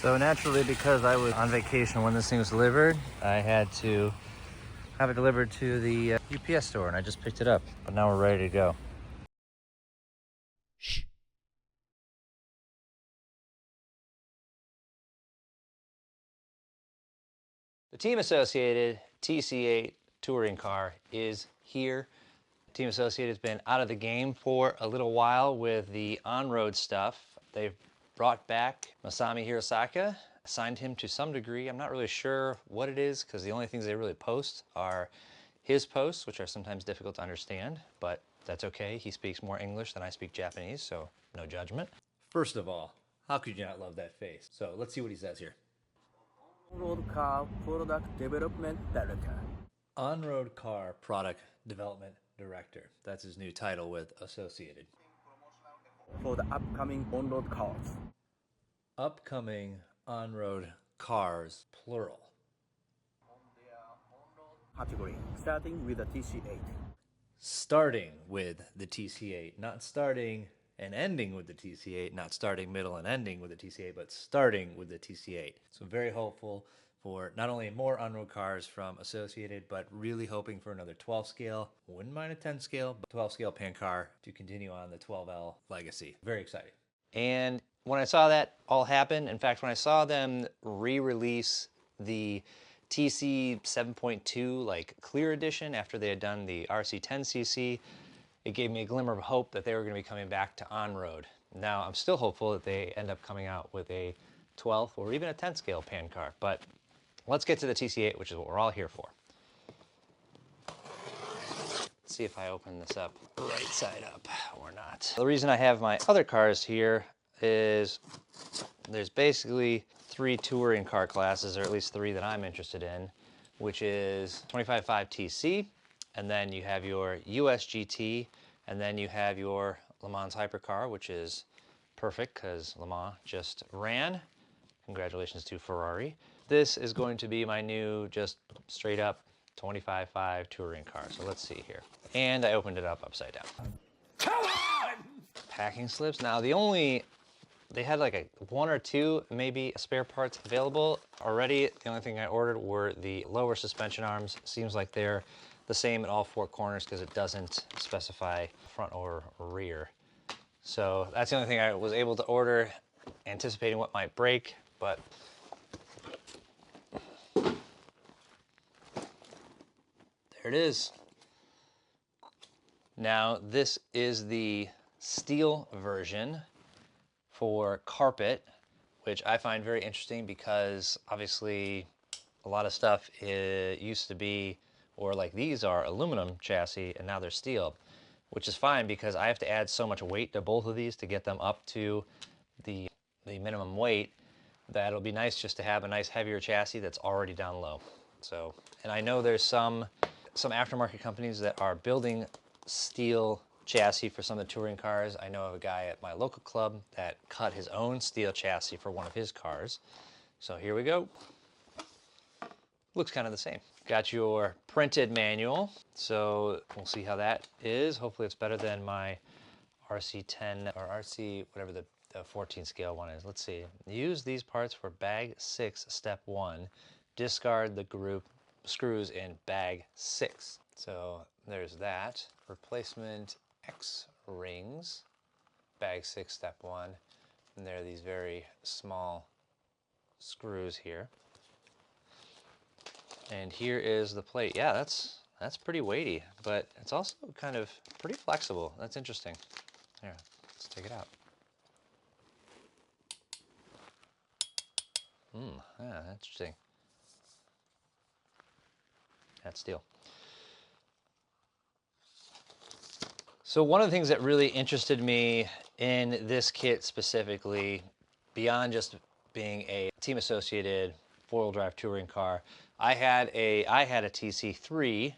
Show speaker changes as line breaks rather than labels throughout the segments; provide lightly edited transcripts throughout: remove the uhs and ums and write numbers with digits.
So naturally, because I was on vacation when this thing was delivered, I had to have it delivered to the UPS store, and I just picked it up. But now we're ready to go. Shh. The Team Associated TC8 touring car is here. Team Associated has been out of the game for a little while with the on-road stuff. They've brought back Masami Hirosaka, signed him to some degree. I'm not really sure what it is because the only things they really post are his posts, which are sometimes difficult to understand, but that's okay. He speaks more English than I speak Japanese, so no judgment. First of all, how could you not love that face? So let's see what he says here.
On-road car product development director.
On-road car product development director. That's his new title with Associated.
For the upcoming on-road cars.
Upcoming on-road cars, plural.
Category, starting with the TC8.
Starting with the TC8, not starting and ending with the TC8, not starting, middle, and ending with the TC8, but starting with the TC8. So very hopeful for not only more on-road cars from Associated, but really hoping for another 12 scale. Wouldn't mind a 10 scale, but 12 scale pan car to continue on the 12L legacy. Very exciting. And when I saw that all happen, in fact, when I saw them re-release the TC 7.2 like clear edition after they had done the RC10cc, it gave me a glimmer of hope that they were going to be coming back to on-road. Now I'm still hopeful that they end up coming out with a 12th or even a 10 scale pan car, but let's get to the TC8, which is what we're all here for. Let's see if I open this up right side up or not. The reason I have my other cars here is there's basically 3 touring car classes, or at least 3 that I'm interested in, which is 25.5 TC, and then you have your US GT, and then you have your Le Mans hypercar, which is perfect because Le Mans just ran. Congratulations to Ferrari. This is going to be my new, just straight up 25.5 touring car. So let's see here. And I opened it up upside down. Come on! Packing slips. Now they had like 1 or 2 maybe spare parts available already. The only thing I ordered were the lower suspension arms. Seems like they're the same at all 4 corners because it doesn't specify front or rear. So that's the only thing I was able to order, anticipating what might break, but there it is. Now this is the steel version for carpet, which I find very interesting because obviously a lot of stuff used to be, or like these are aluminum chassis and now they're steel, which is fine because I have to add so much weight to both of these to get them up to the minimum weight that it'll be nice just to have a nice heavier chassis that's already down low. So, and I know there's some aftermarket companies that are building steel chassis for some of the touring cars. I know of a guy at my local club that cut his own steel chassis for one of his cars. So here we go. Looks kind of the same. Got your printed manual, so we'll see how that is. Hopefully it's better than my RC10 or RC, whatever the 14 scale one is. Let's see. Use these parts for bag 6, step 1. Discard the group screws in bag 6. So there's that. Replacement X rings, bag 6, step 1. And there are these very small screws here. And here is the plate. Yeah, that's pretty weighty, but it's also kind of pretty flexible. That's interesting. Here, let's take it out. Yeah, interesting. That's steel. So one of the things that really interested me in this kit specifically, beyond just being a Team Associated 4-wheel drive touring car, I had a TC3,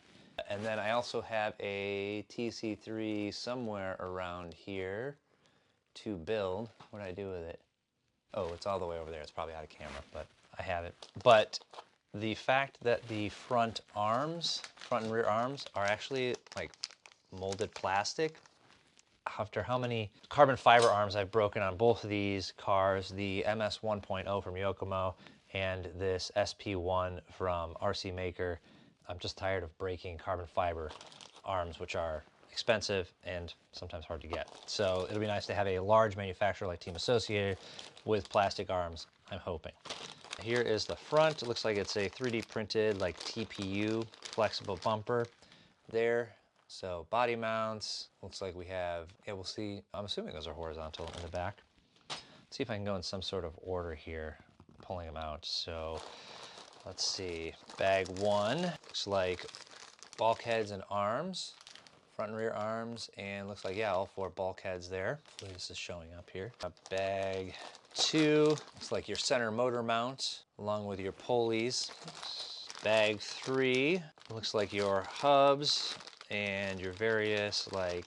and then I also have a TC3 somewhere around here to build. What did I do with it? Oh, it's all the way over there. It's probably out of camera, but I have it. But the fact that the front and rear arms are actually like molded plastic, after how many carbon fiber arms I've broken on both of these cars, the MS 1.0 from Yokomo and this SP1 from RC Maker. I'm just tired of breaking carbon fiber arms, which are expensive and sometimes hard to get. So it'll be nice to have a large manufacturer like Team Associated with plastic arms, I'm hoping. Here is the front. It looks like it's a 3D printed like TPU flexible bumper there. So body mounts, looks like we have, yeah, we'll see. I'm assuming those are horizontal in the back. Let's see if I can go in some sort of order here, pulling them out. So let's see, bag one, looks like bulkheads and arms, front and rear arms, and looks like, yeah, all 4 bulkheads there. Hopefully this is showing up here. Bag two, looks like your center motor mount, along with your pulleys. Bag three, looks like your hubs and your various, like,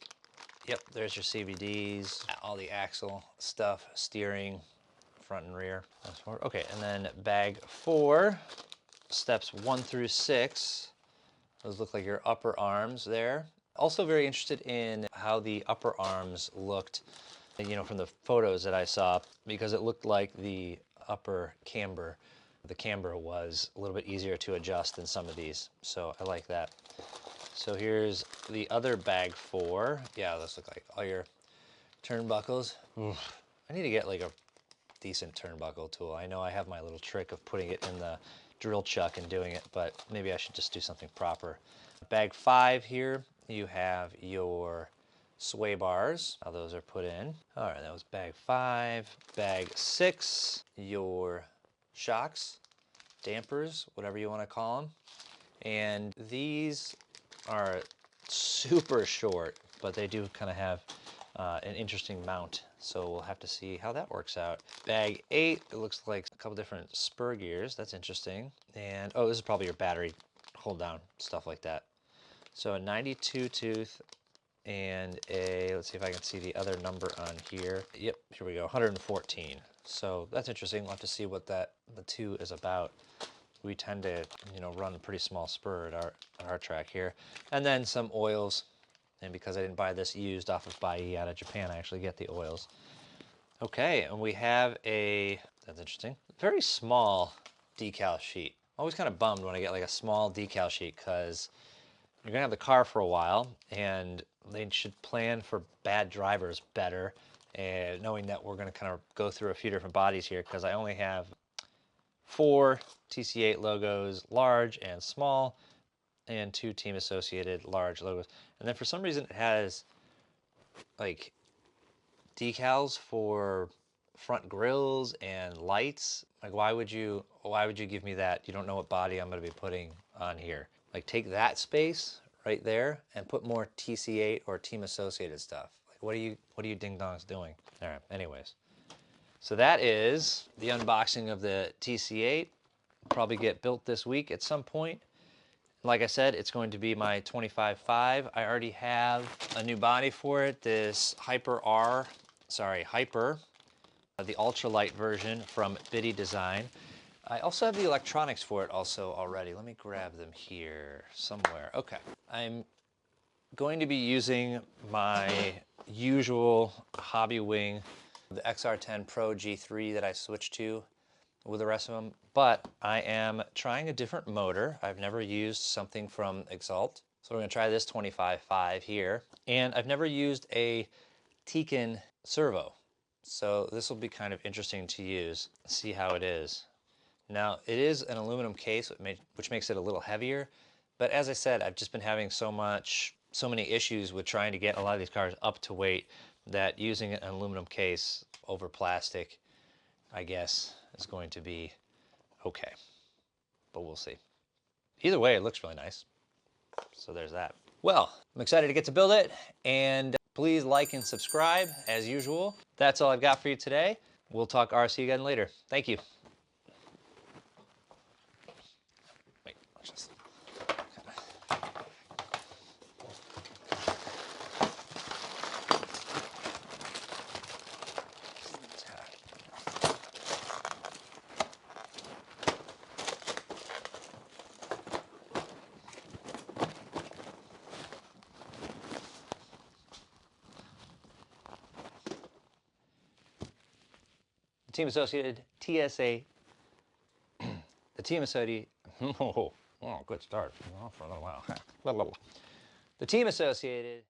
yep, there's your CVDs, all the axle stuff, steering, front and rear. That's 4. Okay, and then bag 4, steps 1 through 6. Those look like your upper arms there. Also very interested in how the upper arms looked, you know, from the photos that I saw, because it looked like the upper camber, the camber was a little bit easier to adjust than some of these. So I like that. So here's the other bag 4. Yeah, those look like all your turnbuckles. Oof. I need to get like a decent turnbuckle tool. I know I have my little trick of putting it in the drill chuck and doing it, but maybe I should just do something proper. Bag 5 here, you have your sway bars, how those are put in. All right, that was bag 5. Bag 6, your shocks, dampers, whatever you want to call them. And these are super short, but they do kind of have an interesting mount. So we'll have to see how that works out. Bag 8, it looks like a couple different spur gears. That's interesting. And, oh, this is probably your battery hold down, stuff like that. So a 92 tooth and a, let's see if I can see the other number on here. Yep, here we go, 114. So that's interesting. We'll have to see what that, the 2 is about. We tend to, you know, run a pretty small spur at our track here. And then some oils. And because I didn't buy this used off of Bai out of Japan, I actually get the oils. Okay, and we have a, that's interesting, very small decal sheet. Always kind of bummed when I get like a small decal sheet, because you're gonna have the car for a while and they should plan for bad drivers better, and knowing that we're gonna kind of go through a few different bodies here, because I only have 4 TC8 logos, large and small, and 2 Team Associated large logos. And then for some reason it has like decals for front grills and lights. Like, why would you give me that? You don't know what body I'm going to be putting on here. Like, take that space right there and put more TC8 or Team Associated stuff. Like, what are you ding dongs doing? All right, anyways. So that is the unboxing of the TC8. Probably get built this week at some point. Like I said, it's going to be my 25.5. I already have a new body for it, this Hyper, the ultralight version from Biddy Design. I also have the electronics for it also already. Let me grab them here somewhere. Okay, I'm going to be using my usual hobby wing, the XR10 Pro G3 that I switched to with the rest of them, but I am trying a different motor. I've never used something from Exalt, so we're gonna try this 25.5 here. And I've never used a Tekin servo, so this will be kind of interesting to use, see how it is. Now, it is an aluminum case, which makes it a little heavier, but as I said, I've just been having so many issues with trying to get a lot of these cars up to weight that using an aluminum case over plastic, I guess, is going to be okay, but we'll see. Either way, it looks really nice, so there's that. Well, I'm excited to get to build it, and please like and subscribe as usual. That's all I've got for you today. We'll talk RC again later. Thank you. Wait, watch this. team associated TSA, the team associated, oh, good start. For a little while. The team associated